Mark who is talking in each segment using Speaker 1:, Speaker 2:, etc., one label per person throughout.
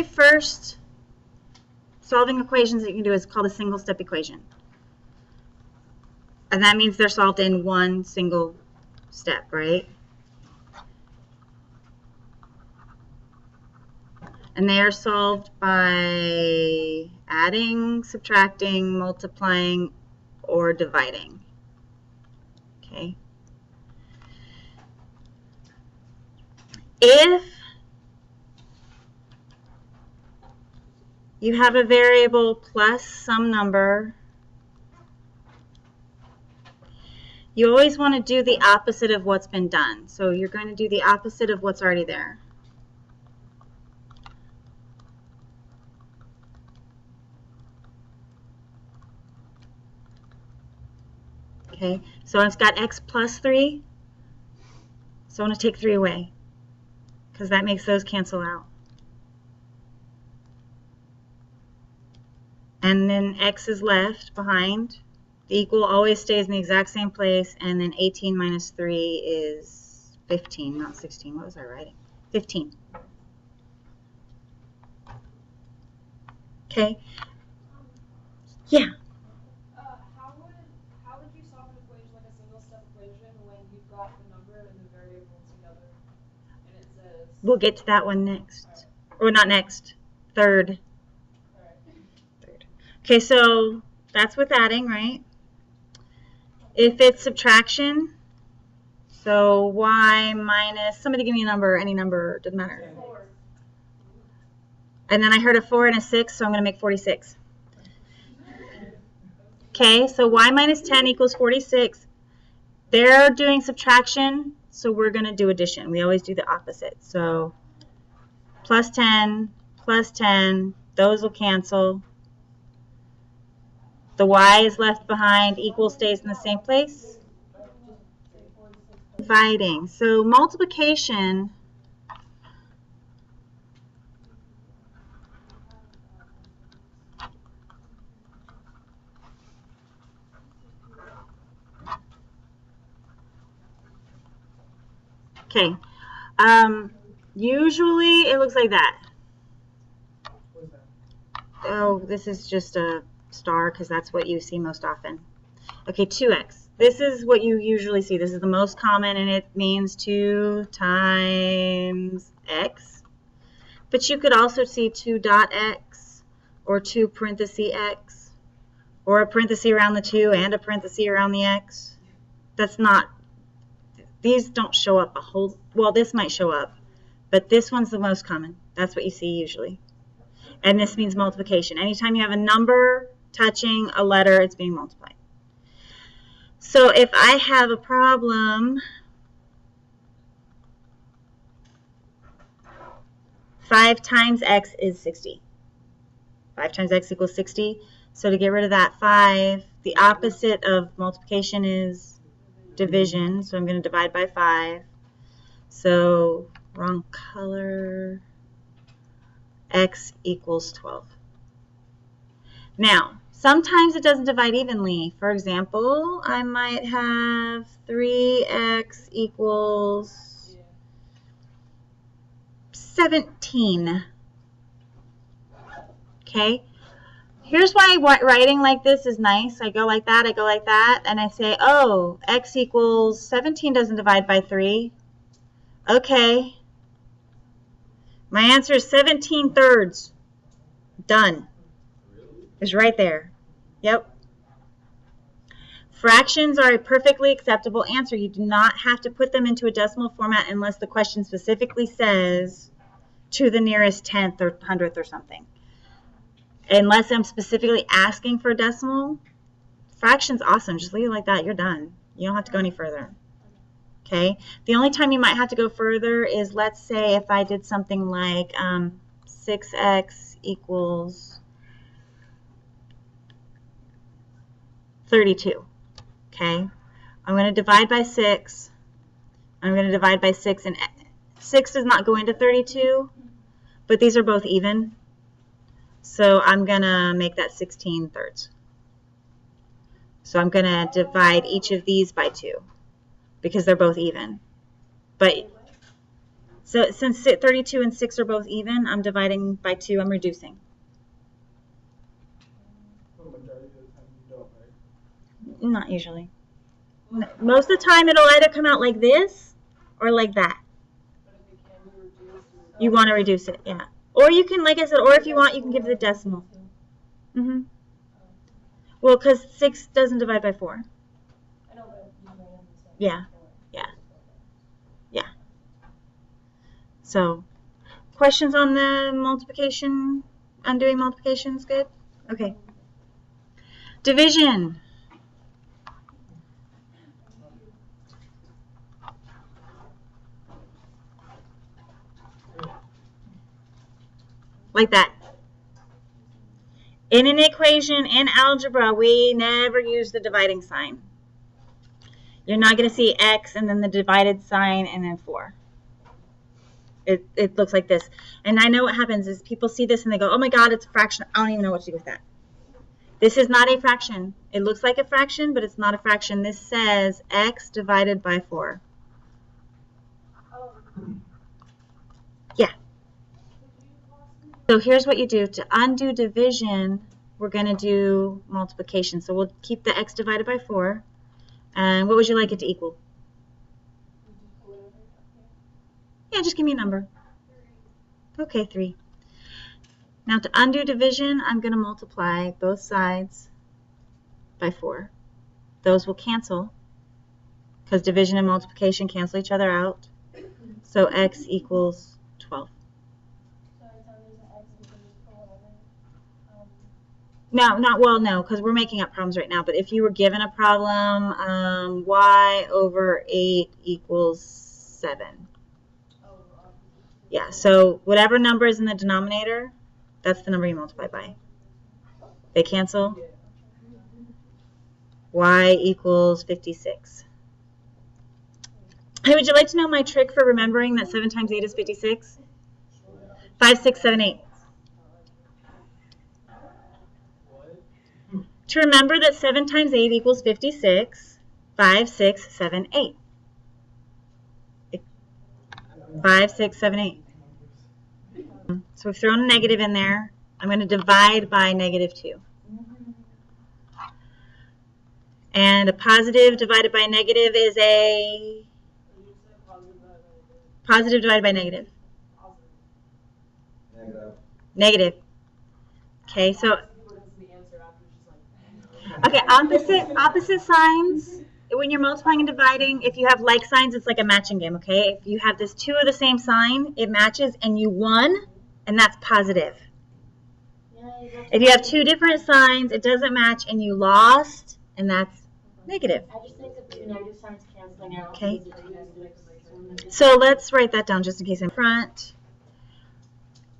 Speaker 1: very first solving equations that you can do is called a single step equation. And that means they're solved in one single step, right? And they are solved by adding, subtracting, multiplying, or dividing. Okay. If you have a variable plus some number, you always want to do the opposite of what's been done. So you're going to do the opposite of what's already there. Okay, so I've got x plus 3, so I want to take 3 away, because that makes those cancel out. And then x is left behind. The equal always stays in the exact same place, and then 18 minus 3 is 15, not 16. What was I writing? 15. Okay. Yeah.
Speaker 2: How would you solve an equation like a single step equation when you've got the number and the variable together, and it says?
Speaker 1: We'll get to that one next, or not next. Third. Third. Okay, so that's with adding, right? If it's subtraction, so y minus, somebody give me a number, any number, doesn't matter.
Speaker 2: 4.
Speaker 1: And then I heard a 4 and a 6, so I'm going to make 46. Okay, so y minus 10 equals 46. They're doing subtraction, so we're going to do addition. We always do the opposite. So plus 10, those will cancel. The y is left behind, equal stays in the same place. Dividing. So multiplication, okay, usually it looks like that. Oh, this is just a star because that's what you see most often. Okay, 2x. This is what you usually see. This is the most common, and it means 2 times x. But you could also see 2 dot x or 2 parenthesis x or a parenthesis around the 2 and a parenthesis around the x. That's not, these don't show up a whole, well, this might show up, but this one's the most common. That's what you see usually. And this means multiplication. Anytime you have a number touching a letter, it's being multiplied. So if I have a problem, 5 times x is 60. 5 times x equals 60. So to get rid of that 5, the opposite of multiplication is division. So I'm going to divide by 5. So wrong color. X equals 12. Now, sometimes it doesn't divide evenly. For example, I might have 3x equals 17. Okay? Here's why writing like this is nice. I go like that, and I say, oh, x equals 17 doesn't divide by 3. Okay. My answer is 17 thirds. Done. It's right there. Yep. Fractions are a perfectly acceptable answer. You do not have to put them into a decimal format unless the question specifically says to the nearest tenth or hundredth or something. Unless I'm specifically asking for a decimal, fraction's awesome. Just leave it like that. You're done. You don't have to go any further. Okay. The only time you might have to go further is, let's say, if I did something like 6x equals 32. Okay. I'm going to divide by 6. I'm going to divide by 6, and 6 does not go into 32, but these are both even. So I'm going to make that 16 thirds. So I'm going to divide each of these by 2. Because they're both even. But So since 32 and 6 are both even, I'm dividing by 2. I'm reducing.
Speaker 3: Well, majority of the time you don't, right?
Speaker 1: Not usually. Most of the time it'll either come out like this or like that.
Speaker 2: But if it can be reduced,
Speaker 1: You want to reduce it, yeah. Or you can, like I said, or if you want, you can give the decimal. Mm-hmm. Well, because 6 doesn't divide by 4.
Speaker 2: I know, but you may understand.
Speaker 1: Yeah. So, questions on the multiplication, undoing multiplications, good? Okay. Division. Like that. In an equation in algebra, we never use the dividing sign. You're not going to see x and then the divided sign and then 4. It looks like this. And I know what happens is people see this and they go, oh my God, it's a fraction. I don't even know what to do with that. This is not a fraction. It looks like a fraction, but it's not a fraction. This says x divided by 4.
Speaker 2: Oh.
Speaker 1: Yeah. So here's what you do. To undo division, we're going to do multiplication. So we'll keep the x divided by 4. And what would you like it to equal? Yeah, just give me a number. Okay, 3. Now to undo division, I'm going to multiply both sides by 4. Those will cancel because division and multiplication cancel each other out. So x equals 12. No, because we're making up problems right now. But if you were given a problem, y over 8 equals 7. Yeah, so whatever number is in the denominator, that's the number you multiply by. They cancel. Y equals 56. Hey, would you like to know my trick for remembering that 7 times 8 is 56? 5, 6, 7, 8. To remember that 7 times 8 equals 56, 5, 6, 7, 8. 5, 6, 7, 8. So we've thrown a negative in there. I'm going to divide by -2. And a positive divided by negative is a positive divided by negative. Negative. Okay, so okay, opposite signs. When you're multiplying and dividing, if you have like signs, it's like a matching game, okay? If you have this 2 of the same sign, it matches and you won, and that's positive. If you have 2 different signs, it doesn't match and you lost, and that's negative.
Speaker 4: I just think of 2 negative signs canceling out.
Speaker 1: Okay. So let's write that down just in case I'm front.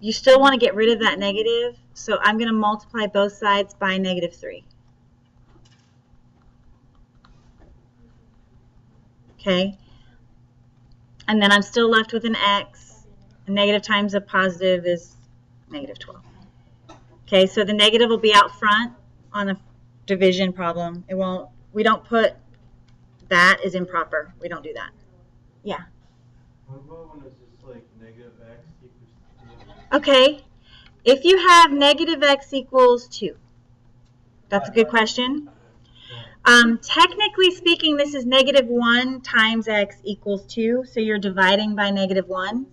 Speaker 1: You still want to get rid of that negative, so I'm going to multiply both sides by -3. Okay, and then I'm still left with an x. A negative times a positive is -12. Okay, so the negative will be out front on a division problem. It won't. We don't put that is improper. We don't do that. Yeah.
Speaker 5: What about when it's just like -x equals 2?
Speaker 1: Okay, if you have -x equals 2, that's a good question. Technically speaking, this is -1 times x equals 2, so you're dividing by -1.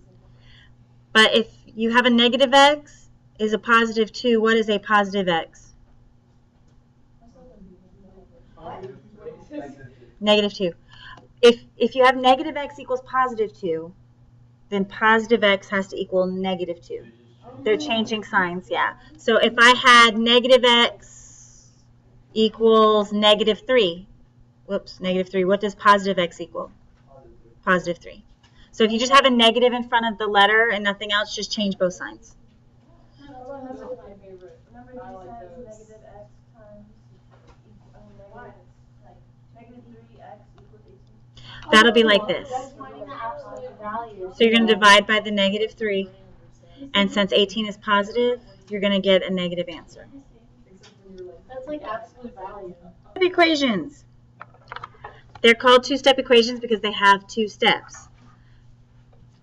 Speaker 1: But if you have a negative x is a positive 2, what is a positive x? -2. If you have negative x equals positive 2, then positive x has to equal -2. They're changing signs, yeah. So if I had negative x equals -3. Whoops, -3. What does positive x equal? Positive 3. So if you just have a negative in front of the letter and nothing else, just change both signs.
Speaker 2: Remember he says negative x times negative 3x equals 18.
Speaker 1: That'll be like this.
Speaker 4: That's finding the absolute value.
Speaker 1: So you're going to divide by the -3. And since 18 is positive, you're going to get a negative answer.
Speaker 4: That's like absolute value.
Speaker 1: Equations. They're called two-step equations because they have 2 steps.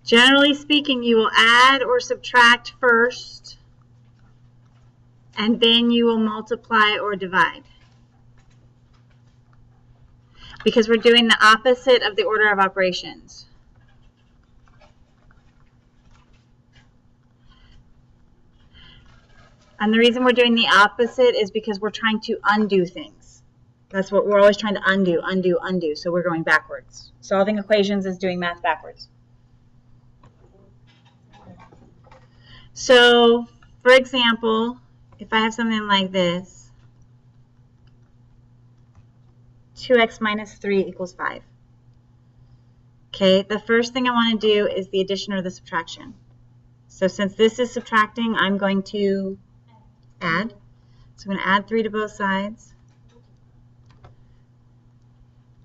Speaker 1: Generally speaking, you will add or subtract first, and then you will multiply or divide. Because we're doing the opposite of the order of operations. And the reason we're doing the opposite is because we're trying to undo things. That's what we're always trying to undo, undo, undo. So we're going backwards. Solving equations is doing math backwards. So, for example, if I have something like this, 2x minus 3 equals 5. Okay, the first thing I want to do is the addition or the subtraction. So since this is subtracting, I'm going to add. So I'm going to add 3 to both sides.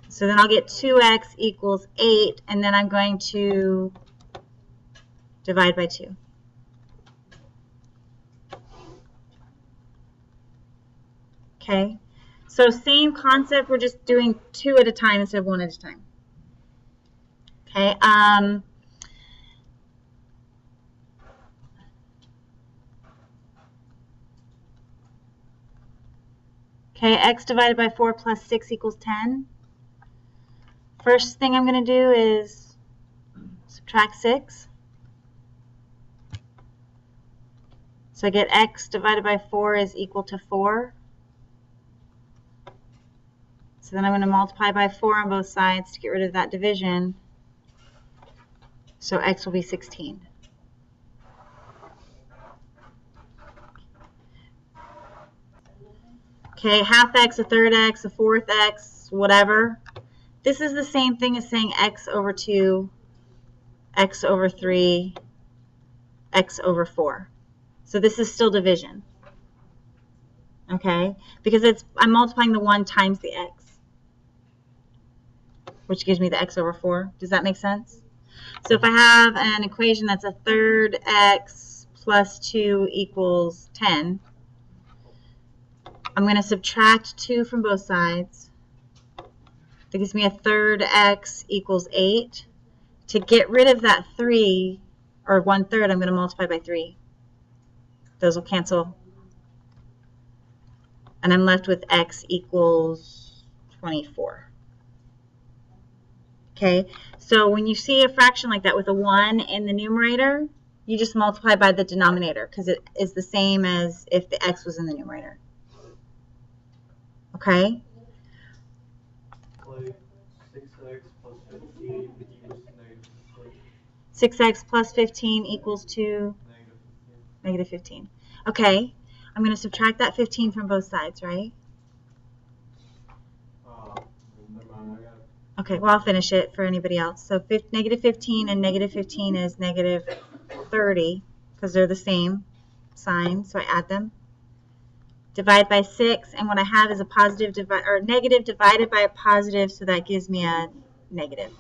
Speaker 1: So then I'll get 2x equals 8, and then I'm going to divide by 2. Okay, so same concept, we're just doing 2 at a time instead of 1 at a time. Okay, x divided by 4 plus 6 equals 10. First thing I'm going to do is subtract 6. So I get x divided by 4 is equal to 4. So then I'm going to multiply by 4 on both sides to get rid of that division. So x will be 16. Okay, half x, a third x, a fourth x, whatever. This is the same thing as saying x over 2, x over 3, x over 4. So this is still division. Okay, because I'm multiplying the 1 times the x, which gives me the x over 4. Does that make sense? So if I have an equation that's a third x plus 2 equals 10, I'm going to subtract 2 from both sides. That gives me a third x equals 8. To get rid of that 3, or 1/3, I'm going to multiply by 3. Those will cancel. And I'm left with x equals 24. Okay, so when you see a fraction like that with a 1 in the numerator, you just multiply by the denominator because it is the same as if the x was in the numerator. Okay?
Speaker 5: Like 6x plus 15 equals -6.
Speaker 1: 6x plus 15 equals to negative 15. Okay, I'm going to subtract that 15 from both sides, right?
Speaker 5: Never mind, I got it.
Speaker 1: Okay, well, I'll finish it for anybody else. So negative 15 and negative 15 is negative 30 because they're the same sign, so I add them. Divide by 6, and what I have is a positive or negative divided by a positive, so that gives me a negative.